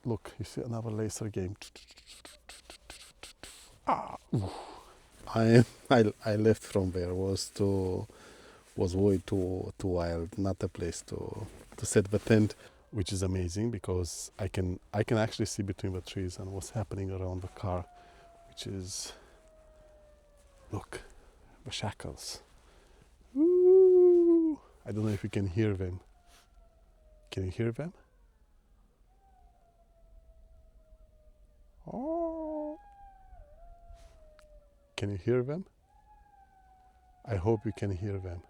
look, you see another laser game. Ah. I left from there. Was way too wild. Not a place to set the tent, which is amazing because I can actually see between the trees and what's happening around the car, which is, look, the shackles. Woo! I don't know if you can hear them. Can you hear them? Oh. Can you hear them? I hope you can hear them.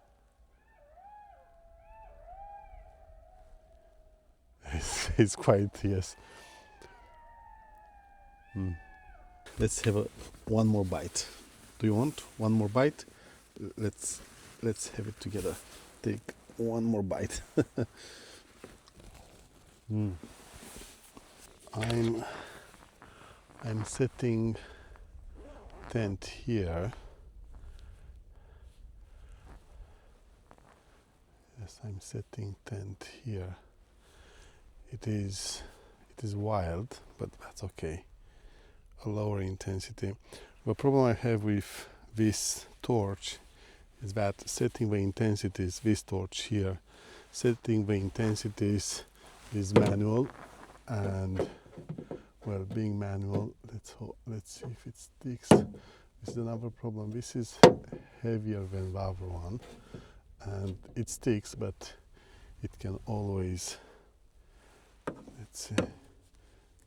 It's quite, yes. Let's have one more bite. Do you want one more bite? Let's have it together. Take one more bite. I'm setting tent here. Yes, I'm setting tent here. It is wild, but that's okay. A lower intensity. The problem I have with this torch is that setting the intensities, this torch here, setting the intensities is manual, and well, being manual, let's see if it sticks. This is another problem. This is heavier than the other one, and it sticks, but it can always, let's see,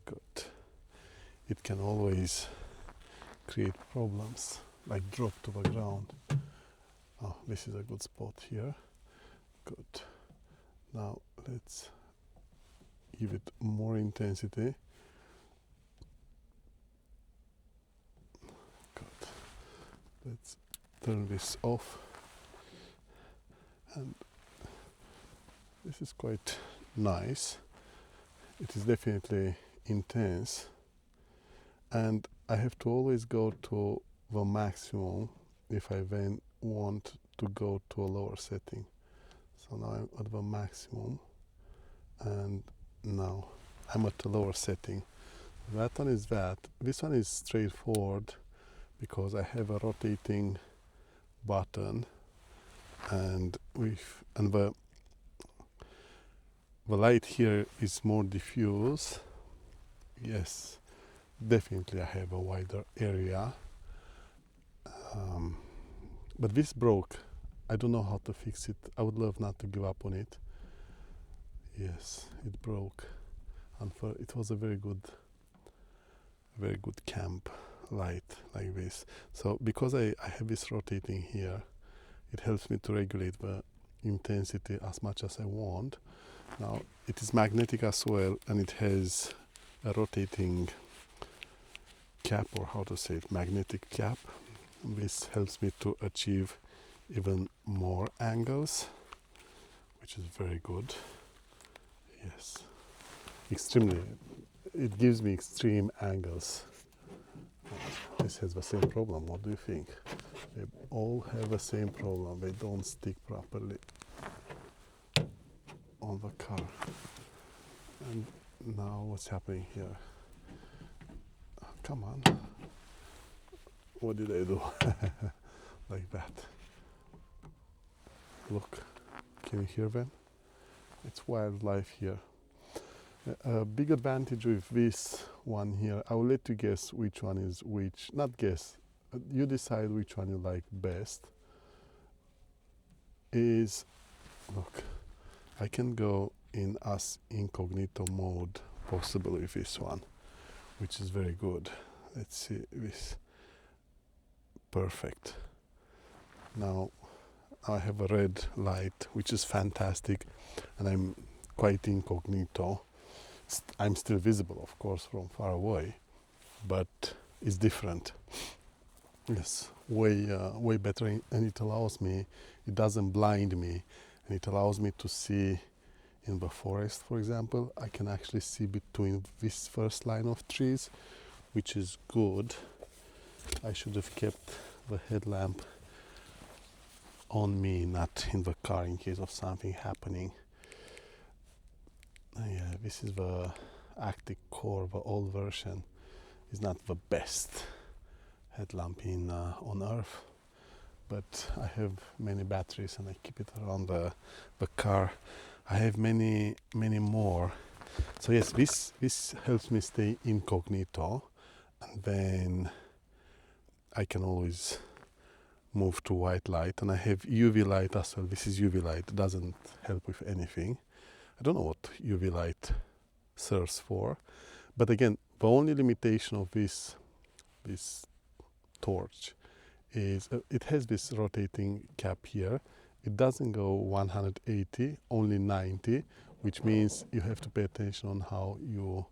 good. It can always create problems, like drop to the ground. Oh, this is a good spot here. Good. Now let's give it more intensity. Good. Let's turn this off. And this is quite nice. It is definitely intense. And I have to always go to the maximum if I then want to go to a lower setting. So now I'm at the maximum, and now I'm at the lower setting. That one is that. This one is straightforward because I have a rotating button, and the light here is more diffuse. Yes. Definitely I have a wider area, but this broke. I don't know how to fix it. I would love not to give up on it. Yes, it broke, and it was a very good camp light like this. So because I have this rotating here, it helps me to regulate the intensity as much as I want. Now it is magnetic as well, and it has a rotating cap, or how to say it, magnetic cap. This helps me to achieve even more angles, which is very good. Yes, extremely. It gives me extreme angles. This has the same problem. What do you think? They all have the same problem. They don't stick properly on the car. And now what's happening here? Come on. What did I do? Like that. Look. Can you hear them? It's wildlife here. A big advantage with this one here, I will let you guess which one is which. Not guess. You decide which one you like best. Is, look, I can go in as incognito mode possible with this one, which is very good. Let's see this. Perfect. Now I have a red light, which is fantastic, and I'm quite incognito. I'm still visible, of course, from far away, but it's different. Yes, way better, and it allows me, it doesn't blind me, and it allows me to see in the forest, for example. I can actually see between this first line of trees, which is good. I should have kept the headlamp on me, not in the car, in case of something happening. Yeah, this is the Arctic Core, the old version, is not the best headlamp on Earth, but I have many batteries and I keep it around the car. I have many more. So yes, this helps me stay incognito, and then I can always move to white light, and I have UV light as well. This is UV light, it doesn't help with anything. I don't know what UV light serves for, but again, the only limitation of this torch is it has this rotating cap here. It doesn't go 180, only 90, which means you have to pay attention on how you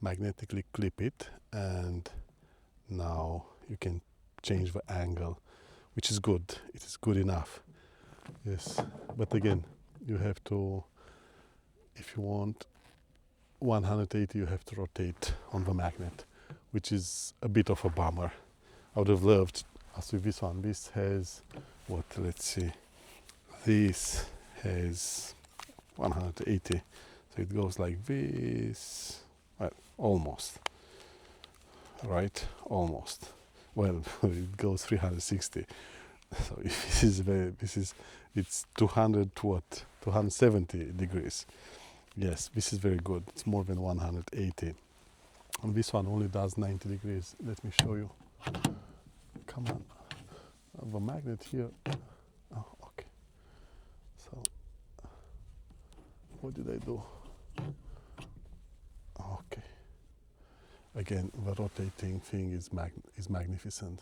magnetically clip it, and now you can change the angle, which is good. It is good enough. Yes, but again, you have to, if you want 180, you have to rotate on the magnet, which is a bit of a bummer. I would have loved, as with this one, this has, what, let's see, this has 180, so it goes like this, well, almost, right, almost. Well, it goes 360. So it's 200 to what? 270 degrees. Yes, this is very good. It's more than 180. And this one only does 90 degrees. Let me show you. Come on. The magnet here. Oh, okay. So, what did I do? Okay. Again, the rotating thing is magnificent.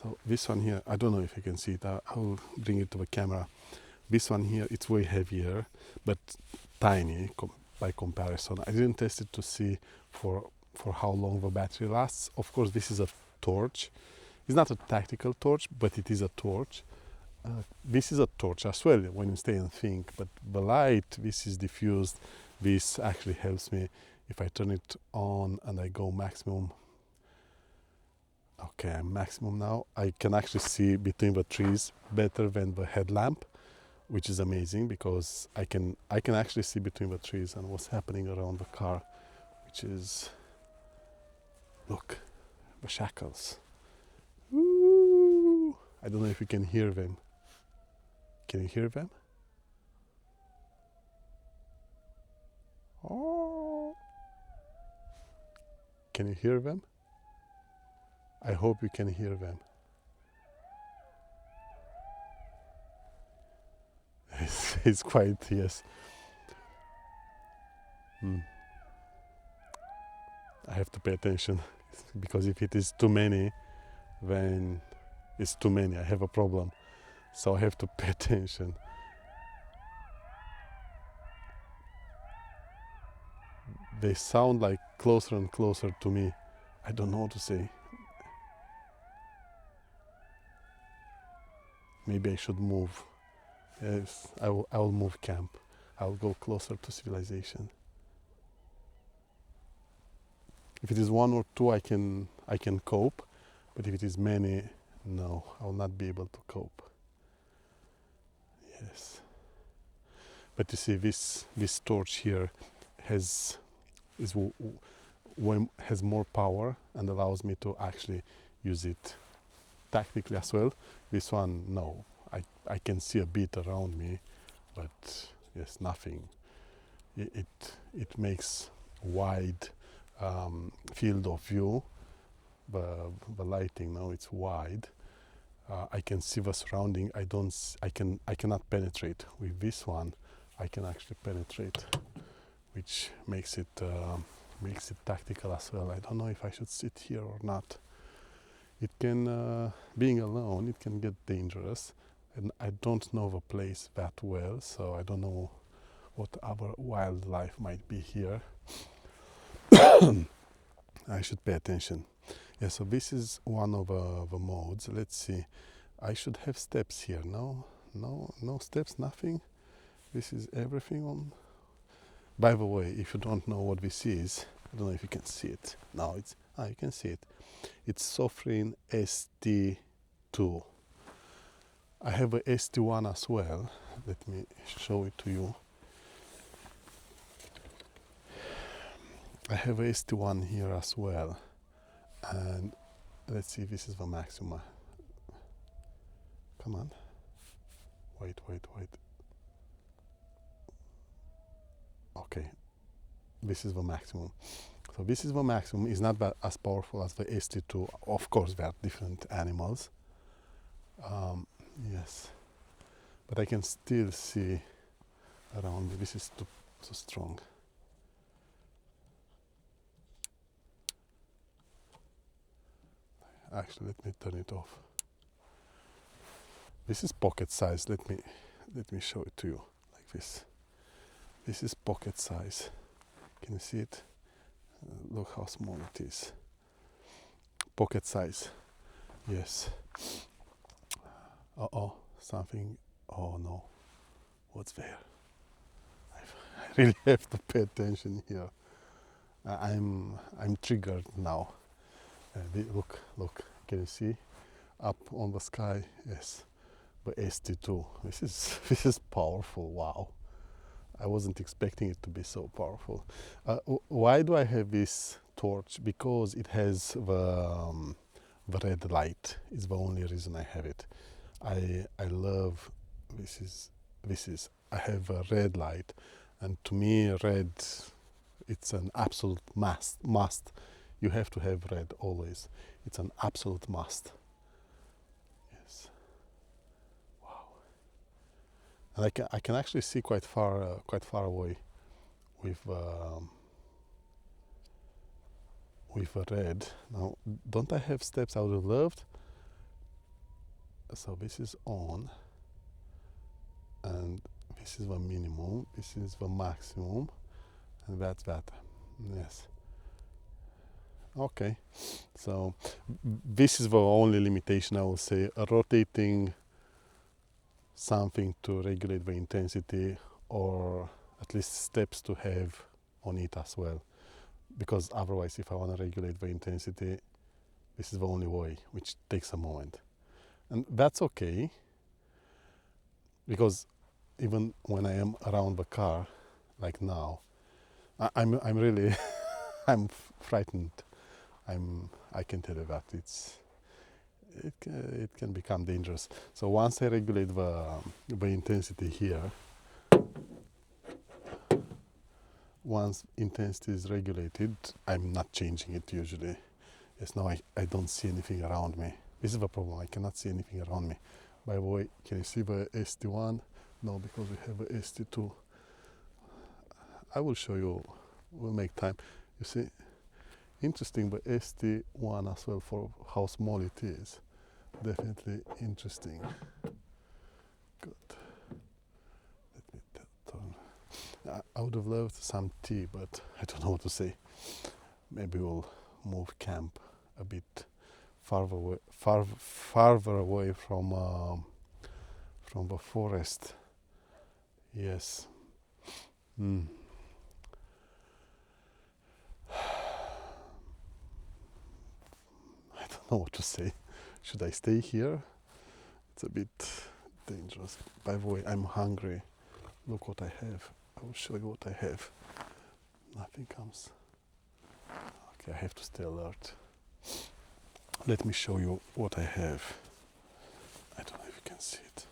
So this one here, I don't know if you can see it. I'll bring it to the camera. This one here, it's way heavier, but tiny by comparison. I didn't test it to see for how long the battery lasts. Of course, this is a torch. It's not a tactical torch, but it is a torch. This is a torch as well when you stay and think, but the light, this is diffused. This actually helps me if I turn it on and I go maximum. Okay, I'm maximum now. I can actually see between the trees better than the headlamp, which is amazing because I can actually see between the trees and what's happening around the car, which is, look, the shackles. Woo! I don't know if you can hear them. Can you hear them? Oh! Can you hear them? I hope you can hear them. It's quite, yes. I have to pay attention because if it is too many, then it's too many. I have a problem. So I have to pay attention. They sound like closer and closer to me. I don't know what to say. Maybe I should move. Yes, I will move camp. I will go closer to civilization. If it is one or two, I can cope, but if it is many, no, I will not be able to cope. Yes, but you see, this torch here has more power and allows me to actually use it tactically as well. This one, no, I can see a bit around me, but yes, nothing. It makes wide field of view. The lighting now, it's wide. I can see the surrounding. I cannot penetrate. With this one, I can actually penetrate, which makes it tactical as well. I don't know if I should sit here or not. It can, being alone, it can get dangerous, and I don't know the place that well, so I don't know what other wildlife might be here. I should pay attention. Yeah, so this is one of the modes. Let's see. I should have steps here. No steps, nothing. This is everything on. By the way, if you don't know what this is, I don't know if you can see it. No, you can see it. It's Sofirn ST2. I have a ST1 as well. Let me show it to you. I have a ST1 here as well, and let's see if this is the maximum. Come on. Wait. Okay, this is the maximum. So this is the maximum. It's not that as powerful as the ST2. Of course, they are different animals. Yes, but I can still see around me. This is too strong. Actually, let me turn it off. This is pocket size. Let me show it to you like this. This is pocket size. Can you see it? Look how small it is. Pocket size. Yes. Something. Oh no. What's there? I really have to pay attention here. I'm triggered now. Look. Can you see? Up on the sky. Yes. The ST2. This is powerful. Wow. I wasn't expecting it to be so powerful. Why do I have this torch? Because it has the red light. Is the only reason I have it. I love this is I have a red light, and to me red, it's an absolute must. You have to have red always. It's an absolute must. Yes. Wow. And I can actually see quite far away with the red. Now, don't I have steps I would have loved? So this is on, and this is the minimum, this is the maximum, and that's that. Yes. Okay. So this is the only limitation, I will say. Rotating something to regulate the intensity, or at least steps to have on it as well. Because otherwise, if I want to regulate the intensity, this is the only way, which takes a moment. And that's okay, because even when I am around the car, like now, I'm really I'm frightened. I can tell you that it can become dangerous. So once I regulate the intensity here, once intensity is regulated, I'm not changing it usually. Yes, now I don't see anything around me. This is the problem. I cannot see anything around me. By the way, can you see the ST1? No, because we have a ST2. I will show you. We'll make time. You see, interesting, the ST1 as well, for how small it is. Definitely interesting. Good. Let me turn. I would have loved some tea, but I don't know what to say. Maybe we'll move camp a bit farther away from the forest. Yes. I don't know what to say. Should I stay here? It's a bit dangerous. By the way, I'm hungry. Look what I have. I will show you what I have. Nothing comes. Okay, I have to stay alert. Let me show you what I have. I don't know if you can see it.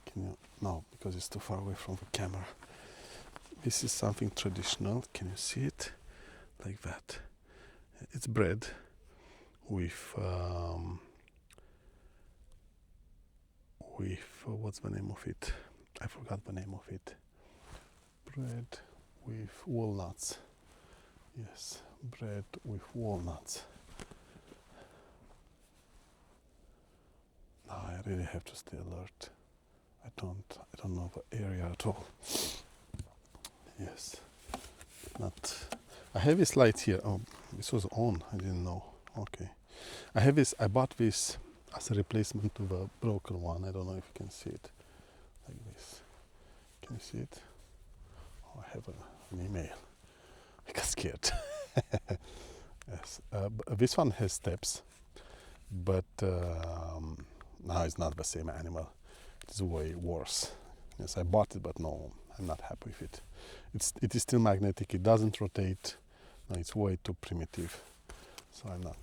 Can you? No, because it's too far away from the camera. This is something traditional. Can you see it? Like that. It's bread with what's the name of it? I forgot the name of it. Bread with walnuts. Yes, bread with walnuts. Now I really have to stay alert. I don't know the area at all. Yes. I have this light here. Oh, this was on. I didn't know. Okay. I bought this as a replacement to the broken one. I don't know if you can see it. Like this. Can you see it? Oh, I have an email. I got scared. Yes. This one has steps, but now it's not the same animal. It's way worse. Yes, I bought it, but no, I'm not happy with it. It is still magnetic. It doesn't rotate, No, it's way too primitive. So I'm not.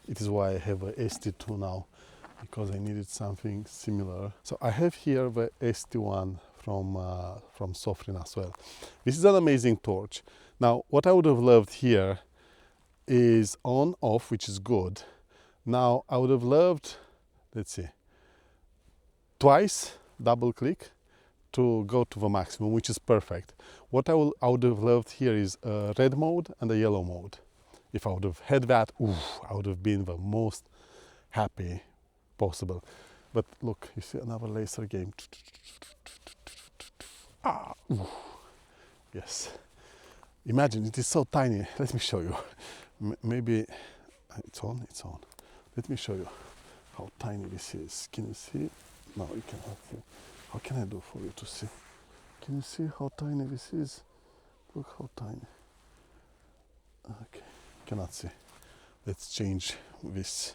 It is why I have a ST2 now, because I needed something similar. So I have here the ST1 from Sofirn as well. This is an amazing torch. Now, what I would have loved here is on off, which is good. Now I would have loved, let's see, twice double click to go to the maximum, which is perfect. What I would have loved here is a red mode and a yellow mode. If I would have had that, I would have been the most happy possible. But look, you see another laser game. Yes. Imagine, it is so tiny. Let me show you. Maybe it's on. Let me show you how tiny this is. Can you see? No, you cannot see. How can I do for you to see? Can you see how tiny this is? Look how tiny. Okay, cannot see. Let's change this.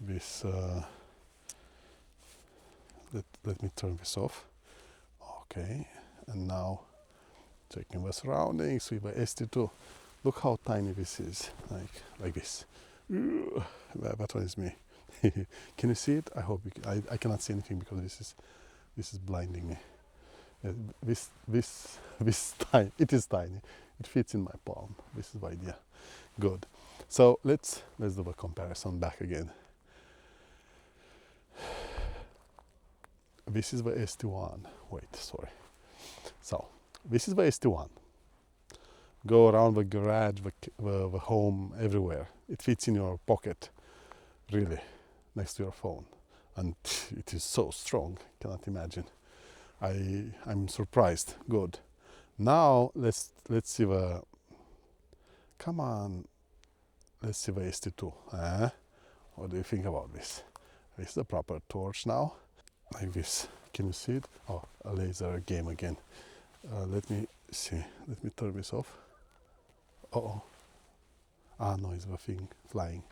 Let me turn this off. Okay, and now checking the surroundings with the ST2. Look how tiny this is, like this. That one is me. Can you see it? I hope you can. I cannot see anything because this is blinding me. This tiny. It is tiny. It fits in my palm. This is the idea. Good. So let's do the comparison back again. This is the ST1. Wait, sorry. So this is the ST1. Go around the garage, the home, everywhere. It fits in your pocket, really, next to your phone, and it is so strong. Cannot imagine. I'm surprised. Good. Now let's see the. Come on. Let's see the ST2. What do you think about this? This is the proper torch now. Like this. Can you see it? Oh, a laser game again. Let me see. Let me turn this off. Oh. Ah, no, it's the thing flying.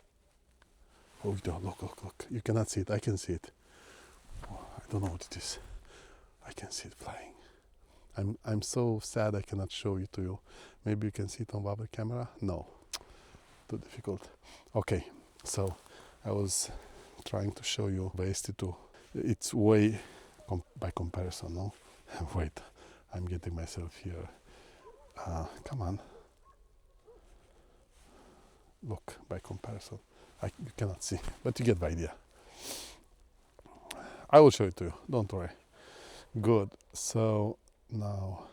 Oh, no, look. You cannot see it. I can see it. Oh, I don't know what it is. I can see it flying. I'm so sad I cannot show it to you. Maybe you can see it on the other camera. No. Too difficult. Okay, so I was trying to show you the ST2. It's way by comparison, no? Wait, I'm getting myself here. Come on. Look, by comparison. You cannot see, but you get the idea. I will show it to you, don't worry. Good, so now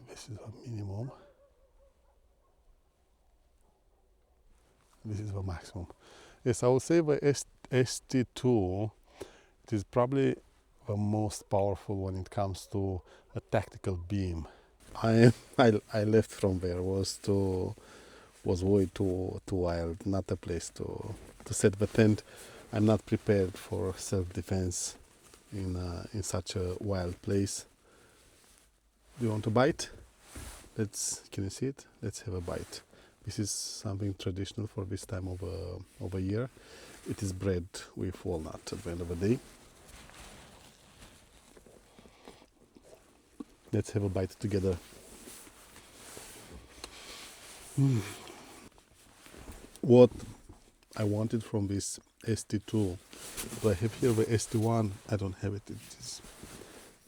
this is a minimum. This is the maximum. Yes, I would say the ST2, it is probably the most powerful when it comes to a tactical beam. I left from there was way too wild, not a place to set the tent. I'm not prepared for self-defense in such a wild place. Do you want to bite? Can you see it? Let's have a bite. This is something traditional for this time of a year. It is bread with walnut at the end of the day. Let's have a bite together. What I wanted from this ST2, but I have here the ST1. I don't have it. It is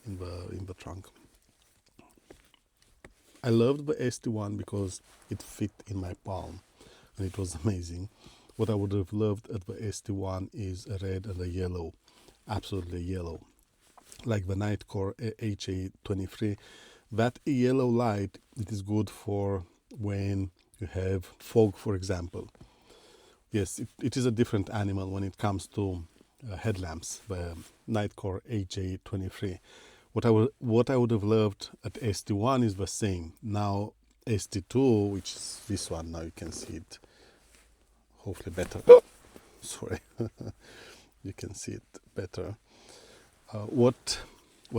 in the trunk. I loved the ST1 because it fit in my palm and it was amazing. What I would have loved at the ST1 is a red and a yellow, absolutely yellow, like the Nightcore HA23. That yellow light, it is good for when you have fog, for example. Yes, it is a different animal when it comes to headlamps, the Nightcore HA23. What I would have loved at ST1 is the same. Now ST2, which is this one, now you can see it hopefully better. Sorry, you can see it better. What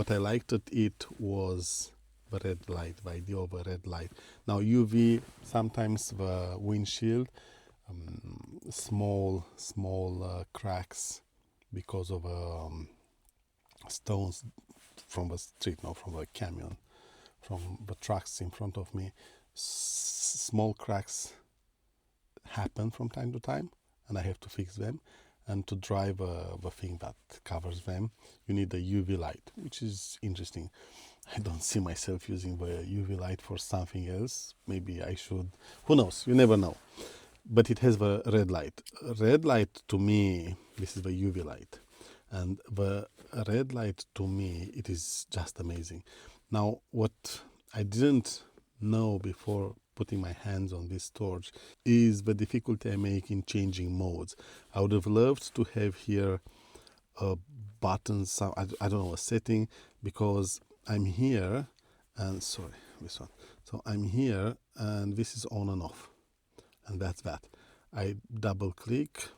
I liked at it was the red light, the idea of a red light. Now UV, sometimes the windshield, small cracks because of stones from the street, no, from the canyon, from the trucks in front of me. Small cracks happen from time to time, and I have to fix them. And to drive the thing that covers them, you need a UV light, which is interesting. I don't see myself using the UV light for something else. Maybe I should. Who knows? You never know. But it has the red light. Red light to me, this is the UV light. And the red light to me, it is just amazing. Now, what I didn't know before putting my hands on this torch is the difficulty I make in changing modes. I would have loved to have here a button, I don't know, a setting, because I'm here and sorry, this one. So I'm here and this is on and off, and that's that. I double click.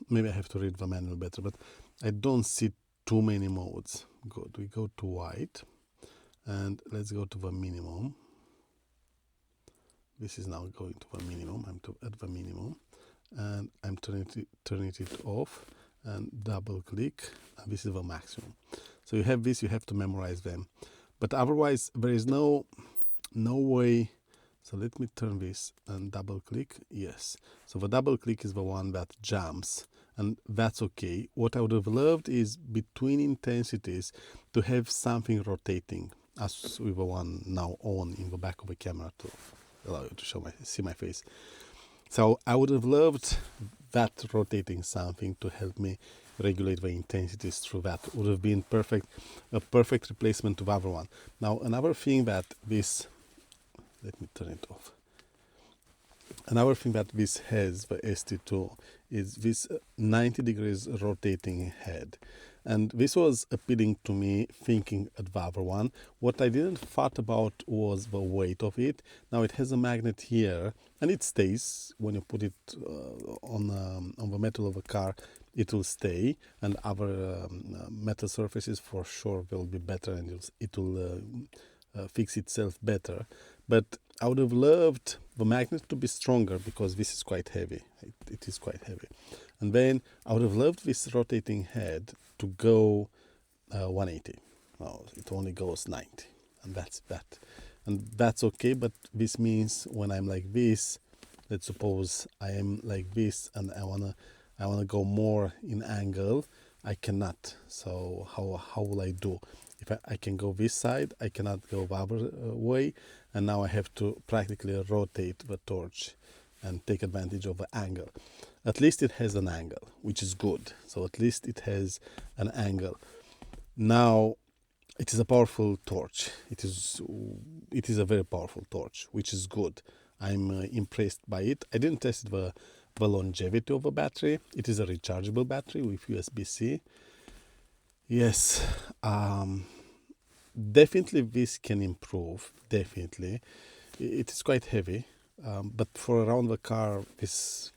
Maybe I have to read the manual better, but I don't see too many modes. Good. We go to white and let's go to the minimum. This is now going to the minimum. I'm at the minimum and I'm turning it off and double click, and this is the maximum. So you have this, you have to memorize them, but otherwise there is no way. So let me turn this and double click. Yes, so the double click is the one that jumps, and that's okay. What I would have loved is between intensities to have something rotating, as with the one now on in the back of the camera to allow you to see my face. So I would have loved that rotating something to help me regulate the intensities through that. Would have been a perfect replacement to the other one. Now another thing that this, let me turn it off. Another thing that this has, the ST2, is this 90 degrees rotating head. And this was appealing to me thinking at the other one. What I didn't thought about was the weight of it. Now it has a magnet here and it stays. When you put it on the metal of a car, it will stay, and other metal surfaces for sure will be better, and it will fix itself better. But I would have loved the magnet to be stronger because this is quite heavy. It is quite heavy. And then I would have loved this rotating head to go 180. No, it only goes 90, and that's that. And that's okay, but this means when I'm like this, let's suppose I am like this and I wanna go more in angle, I cannot. So how will I do? If I can go this side, I cannot go the other way, and now I have to practically rotate the torch and take advantage of the angle. At least it has an angle, which is good. So at least it has an angle. Now it is a powerful torch. It is a very powerful torch, which is good. I'm impressed by it. I didn't test the longevity of the battery. It is a rechargeable battery with USB-C. Yes, definitely this can improve. Definitely, it is quite heavy, but for around the car, this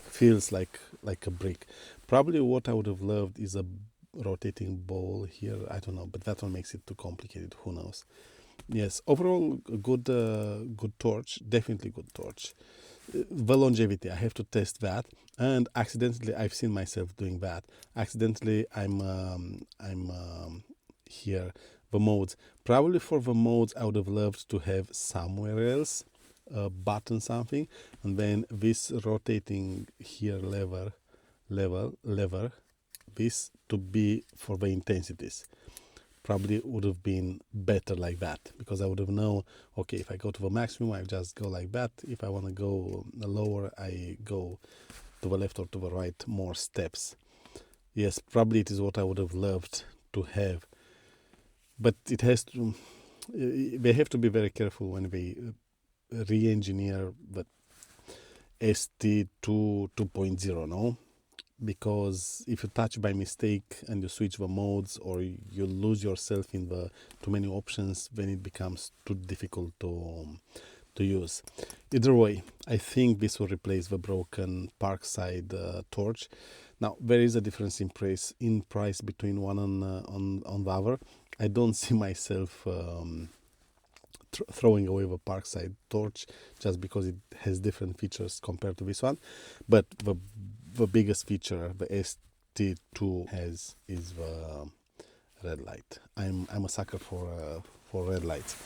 feels like a brick. Probably what I would have loved is a rotating ball here. I don't know, but that one makes it too complicated. Who knows? Yes, overall good torch. Definitely good torch. The longevity, I have to test that, and accidentally I've seen myself doing that. Accidentally I'm here the modes. Probably for the modes I would have loved to have somewhere else a button something, and then this rotating here lever, this to be for the intensities. Probably would have been better like that, because I would have known, okay, if I go to the maximum, I just go like that. If I want to go lower, I go to the left or to the right more steps. Yes, probably it is what I would have loved to have. But it has to, they have to be very careful when they re-engineer the ST2 2.0, no? Because if you touch by mistake and you switch the modes, or you lose yourself in the too many options, then it becomes too difficult to use. Either way, I think this will replace the broken Parkside torch. Now there is a difference in price between one on the other. I don't see myself throwing away the Parkside torch just because it has different features compared to this one, but the biggest feature, the ST2 has is the red light. I'm a sucker for red lights.